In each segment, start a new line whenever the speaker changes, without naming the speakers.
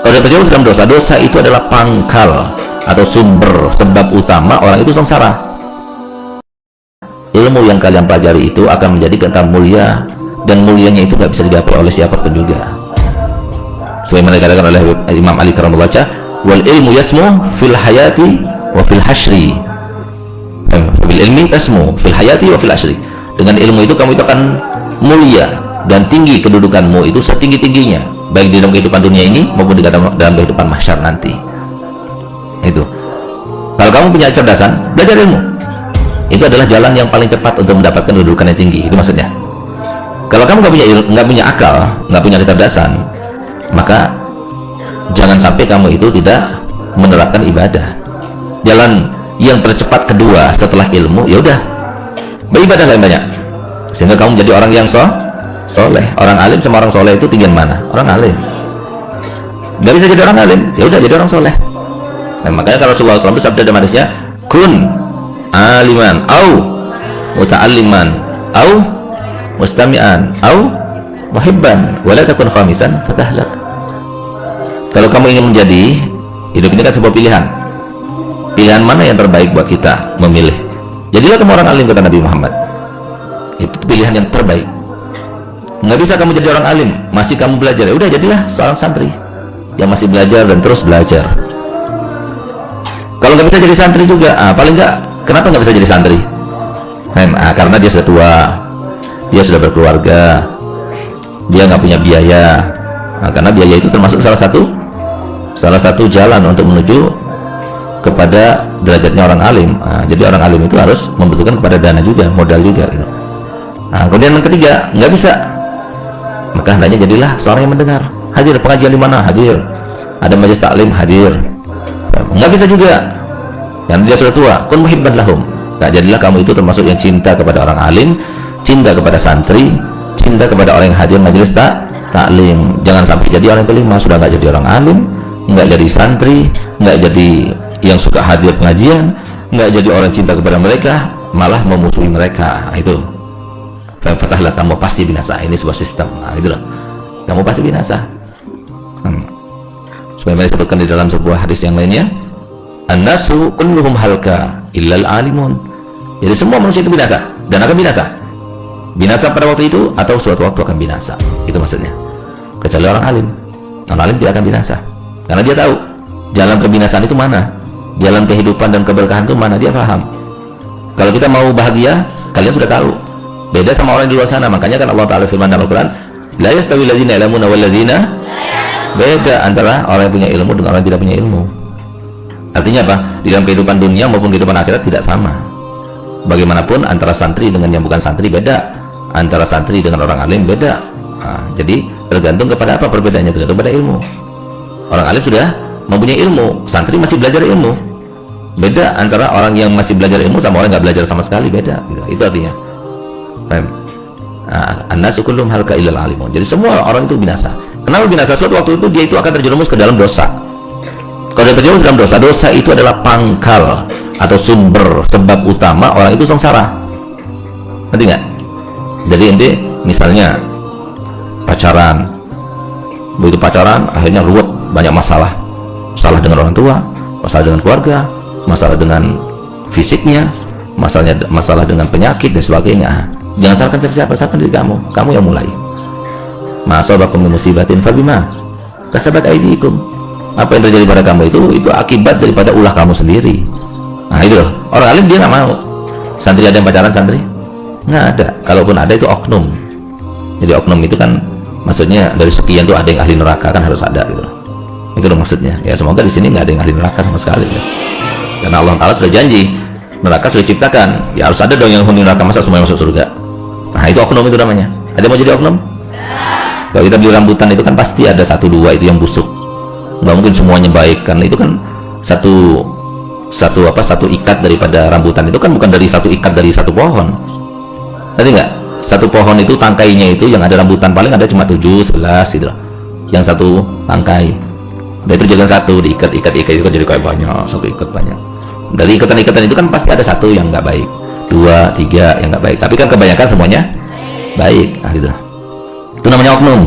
Kalau dia terjerumus dalam dosa, dosa itu adalah pangkal atau sumber sebab utama orang itu sengsara. Ilmu yang kalian pelajari itu akan menjadikan kamu mulia, dan mulianya itu gak bisa didapat oleh siapapun juga. Sebagaimana dikatakan oleh Imam Ali karamullah wajhah, wal ilmu yasmu fil hayati wa fil hasyri. Bil ilmi tasmu fil hayati wa fil hasyri. Dengan ilmu itu kamu itu akan mulia dan tinggi kedudukanmu itu setinggi-tingginya, baik di dalam kehidupan dunia ini maupun di dalam kehidupan mahsyar nanti. Itu. Kalau kamu punya kecerdasan, belajar ilmu. Itu adalah jalan yang paling cepat untuk mendapatkan kedudukan yang tinggi. Itu maksudnya. Kalau kamu nggak punya akal, nggak punya kecerdasan, maka jangan sampai kamu itu tidak menerapkan ibadah. Jalan yang tercepat kedua setelah ilmu, ya udah, beribadah yang banyak, sehingga kamu menjadi orang yang soleh. Orang alim sama orang soleh itu tinggian mana? Orang alim. Nggak bisa jadi orang alim, ya udah jadi orang soleh. Nah, makanya kalau Rasulullah SAW sabda dalam hadisnya, kun aliman, au muta'alliman, au mustami'an, au muhibban, wala takun khamisan fatahlak. Kalau kamu ingin menjadi, hidup ini kan sebuah pilihan. Pilihan mana yang terbaik buat kita memilih? Jadilah kamu orang alim, kata Nabi Muhammad. Itu pilihan yang terbaik. Nggak bisa kamu jadi orang alim masih kamu belajar, ya udah jadilah seorang santri yang masih belajar dan terus belajar. Kalau nggak bisa jadi santri juga, paling nggak, kenapa nggak bisa jadi santri? Karena dia sudah tua, dia sudah berkeluarga, dia nggak punya biaya. Karena biaya itu termasuk salah satu jalan untuk menuju kepada derajatnya orang alim. Jadi orang alim itu harus membutuhkan kepada dana juga, modal juga gitu. Kemudian yang ketiga, nggak bisa, maka hendaknya jadilah seorang yang mendengar. Hadir pengajian di mana? Hadir. Ada majelis taklim, hadir. Nggak bisa juga, yang dia sudah tua, kun muhibban lahum. Nah, jadilah kamu itu termasuk yang cinta kepada orang alim, cinta kepada santri, cinta kepada orang yang hadir majelis taklim. Jangan sampai jadi orang yang kelima, sudah nggak jadi orang alim, nggak jadi santri, nggak jadi yang suka hadir pengajian, nggak jadi orang cinta kepada mereka, malah memusuhi mereka. Itu fatahlah, kamu pasti binasa. Ini sebuah sistem. Itu loh, kamu pasti binasa. Sebagaimana disebutkan di dalam sebuah hadis yang lainnya, an-nasu kulluhum halka illal alimun. Jadi semua manusia itu binasa dan akan binasa. Binasa pada waktu itu atau suatu waktu akan binasa. Itu maksudnya. Kecuali orang alim. Orang alim tidak akan binasa, karena dia tahu jalan kebinasaan itu mana, jalan kehidupan dan keberkahan itu mana, dia paham. Kalau kita mau bahagia, kalian sudah tahu. Beda sama orang di luar sana. Makanya kan Allah Ta'ala firman dalam Al-Quran, la yastawi allazina ya'lamuna wal ladzina. Beda antara orang yang punya ilmu dengan orang yang tidak punya ilmu. Artinya apa? Di dalam kehidupan dunia maupun kehidupan akhirat tidak sama. Bagaimanapun antara santri dengan yang bukan santri beda, antara santri dengan orang alim beda. Jadi tergantung kepada apa perbedaannya, tergantung pada ilmu. Orang alim sudah mempunyai ilmu, santri masih belajar ilmu. Beda antara orang yang masih belajar ilmu sama orang yang nggak belajar sama sekali, beda. Itu artinya. An-nasu kulluhum halka illal alimun. Jadi semua orang itu binasa. Kenapa binasa? Suatu waktu itu dia itu akan terjerumus ke dalam dosa. Kalau dia terjerumus dalam dosa, dosa itu adalah pangkal atau sumber sebab utama orang itu sengsara. Ngerti nggak? Jadi ente misalnya pacaran, begitu pacaran akhirnya ruwet, banyak masalah dengan orang tua, masalah dengan keluarga, masalah dengan fisiknya, masalah dengan penyakit dan sebagainya. Jangan salahkan siapa, salahkan diri kamu yang mulai. Ma asabakum min musibatin fabima kasabat aydikum. Apa yang terjadi pada kamu itu akibat daripada ulah kamu sendiri. Nah itu loh, orang alim dia nggak mau. Santri ada yang pacaran santri? Nggak ada. Kalaupun ada itu oknum. Jadi oknum itu kan maksudnya dari sekian tuh ada yang ahli neraka, kan harus ada gitu. Itu loh maksudnya. Ya semoga di sini nggak ada yang ahli neraka sama sekali. Ya. Karena Allah Ta'ala sudah janji, neraka sudah diciptakan. Ya harus ada dong yang huni neraka, masa semuanya masuk surga. Nah itu oknum itu namanya. Ada yang mau jadi oknum? Kalau kita beli rambutan itu kan pasti ada 1-2 itu yang busuk. Nggak mungkin semuanya baik, karena itu kan satu ikat daripada rambutan itu kan bukan dari satu ikat dari satu pohon. Tadi nggak? Satu pohon itu tangkainya itu yang ada rambutan paling ada cuma 7, 11 gitu loh. Yang satu tangkai. Dan itu jalan satu diikat itu kan jadi kayak banyak, satu ikat banyak. Dari ikatan-ikatan itu kan pasti ada satu yang nggak baik, 2, 3 yang nggak baik. Tapi kan kebanyakan semuanya baik. Nah, gitu. Itu namanya oknum.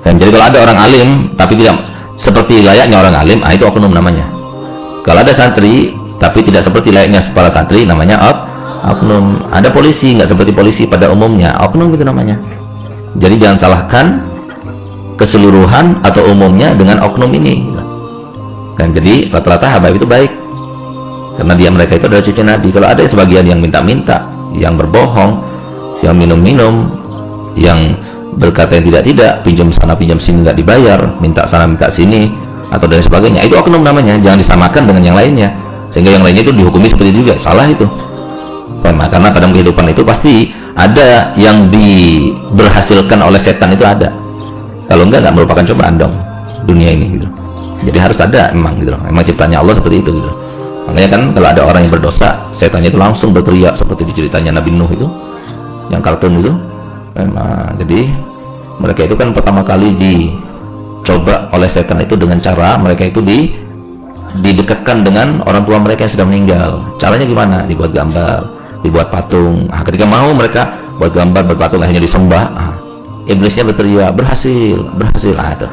Dan jadi kalau ada orang alim tapi seperti layaknya orang alim, itu oknum namanya. Kalau ada santri tapi tidak seperti layaknya para santri, namanya oknum. Ada polisi nggak seperti polisi pada umumnya, oknum itu namanya. Jadi jangan salahkan keseluruhan atau umumnya dengan oknum ini. Dan jadi rata-rata habaib itu baik, karena mereka itu adalah cucu Nabi. Kalau ada sebagian yang minta-minta, yang berbohong, yang minum-minum, yang berkata yang tidak-tidak, pinjam sana pinjam sini nggak dibayar, minta sana minta sini, atau dan sebagainya, itu oknum namanya. Jangan disamakan dengan yang lainnya, sehingga yang lainnya itu dihukumi seperti itu juga, salah itu. Karena pada kehidupan itu pasti ada yang diberhasilkan oleh setan, itu ada. Kalau enggak merupakan cobaan dong dunia ini gitu. Jadi harus ada memang gitu, memang ciptanya Allah seperti itu gitu. Makanya kan kalau ada orang yang berdosa, setannya itu langsung berteriak seperti di ceritanya Nabi Nuh itu, yang kartun itu. Memang, jadi mereka itu kan pertama kali dicoba oleh setan itu dengan cara mereka itu didekatkan dengan orang tua mereka yang sudah meninggal. Caranya gimana? Dibuat gambar, dibuat patung. Ketika mau mereka buat gambar, berpatung, akhirnya disembah. Iblisnya berteriak, berhasil. Itu.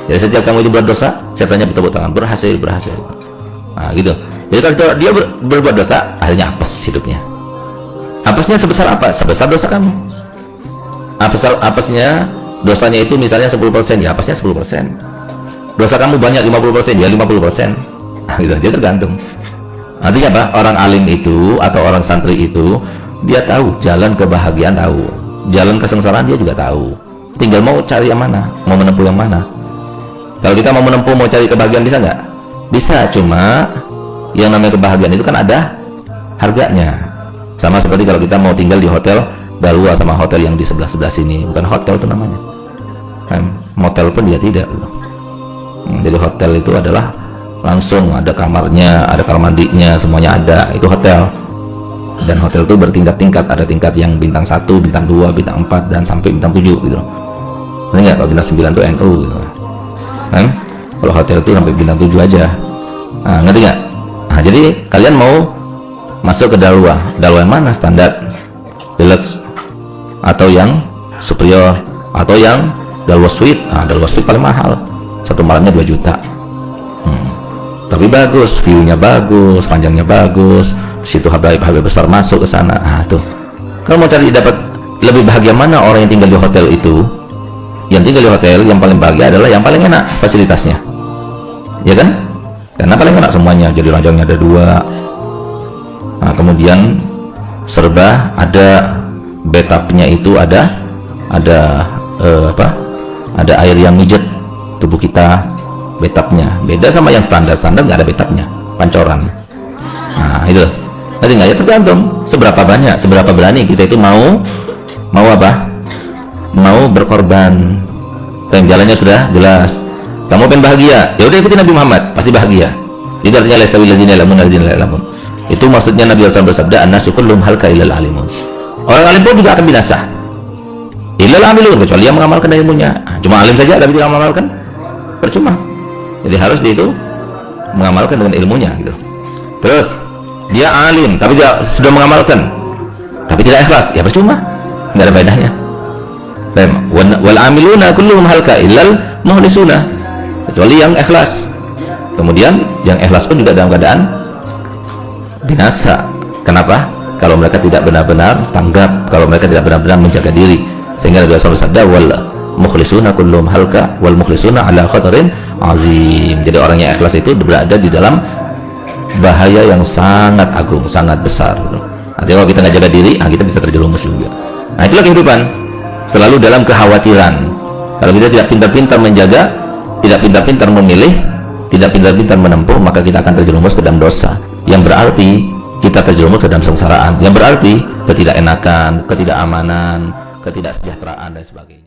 Jadi setiap kamu itu berdosa, setannya bertepuk tangan, berhasil. Gitu. Jadi kalau dia berbuat dosa, akhirnya apes hidupnya. Apesnya sebesar apa? Sebesar dosa kamu. Apesnya, dosanya itu misalnya 10%, ya apesnya 10%. Dosa kamu banyak 50%, ya 50%. Gitu, dia tergantung. Artinya apa? Orang alim itu atau orang santri itu, dia tahu jalan kebahagiaan, tahu jalan kesengsaraan, dia juga tahu. Tinggal mau cari yang mana, mau menempuh yang mana. Kalau kita mau menempuh, mau cari kebahagiaan, bisa nggak? Bisa, cuma yang namanya kebahagiaan itu kan ada harganya. Sama seperti kalau kita mau tinggal di hotel Dalwa sama hotel yang di sebelah sini, bukan hotel itu namanya, motel pun dia tidak. Jadi hotel itu adalah langsung ada kamarnya, ada kamar mandinya, semuanya ada, itu hotel. Dan hotel itu bertingkat-tingkat, ada tingkat yang bintang 1, bintang 2, bintang 4, dan sampai bintang 7 gitu. Ini nggak, kalau bintang 9 itu NU gitu. Kalau hotel itu sampai bintang 7 aja. Ngerti nggak? Jadi kalian mau masuk ke Dalwa yang mana? Standar, deluxe, atau yang superior, atau yang Dalwa Suite. Dalwa Suite paling mahal, satu malamnya 2 juta. Tapi bagus, view-nya bagus, panjangnya bagus, situ habaib besar masuk ke sana. Tuh. Kalau mau cari dapat lebih bahagia mana orang yang tinggal di hotel itu? Yang tinggal di hotel yang paling bahagia adalah yang paling enak fasilitasnya, ya kan? Karena paling enak semuanya. Jadi ranjangnya ada 2. Kemudian serba ada, bathtubnya itu ada ada air yang mijet tubuh kita. Bathtubnya beda sama yang standar nggak ada bathtubnya, pancoran. Itu tadi nggak, ya tergantung seberapa banyak, seberapa berani kita itu mau berkorban. Dan jalannya sudah jelas. Kamu pengen bahagia, ya udah ikuti Nabi Muhammad, pasti bahagia. Itu artinya laisawil ladzina ya'lamun walladzina la ya'lamun. Itu maksudnya Nabi SAW bersabda, an-nasu kullum halka illal alimun. Orang alim pun juga akan binasa. Illal amilun, kecuali yang mengamalkan ilmunya. Cuma alim saja tapi tidak mengamalkan, percuma. Jadi harus dia itu mengamalkan dengan ilmunya gitu. Terus dia alim tapi dia sudah mengamalkan tapi tidak ikhlas, ya percuma, nggak ada faedahnya. Wal amiluna kulluhum halka illal mukhlisuna, kecuali yang ikhlas. Kemudian yang ikhlas pun juga dalam keadaan binasa. Kenapa? Kalau mereka tidak benar-benar tanggap, kalau mereka tidak benar-benar menjaga diri. Sehingga Nabi SAW sabda, wal mukhlisuna kulluhum halka wal mukhlisuna ala khatarin azim. Jadi orang yang ikhlas itu berada di dalam bahaya yang sangat agung, sangat besar. Artinya kalau kita nggak jaga diri, kita bisa terjerumus juga. Itulah kehidupan, selalu dalam kekhawatiran. Kalau kita tidak pintar-pintar menjaga, tidak pintar-pintar memilih, tidak pintar-pintar menempuh, maka kita akan terjerumus ke dalam dosa, yang berarti kita terjerumus ke dalam sengsaraan, yang berarti ketidakenakan, ketidakamanan, ketidaksejahteraan dan sebagainya.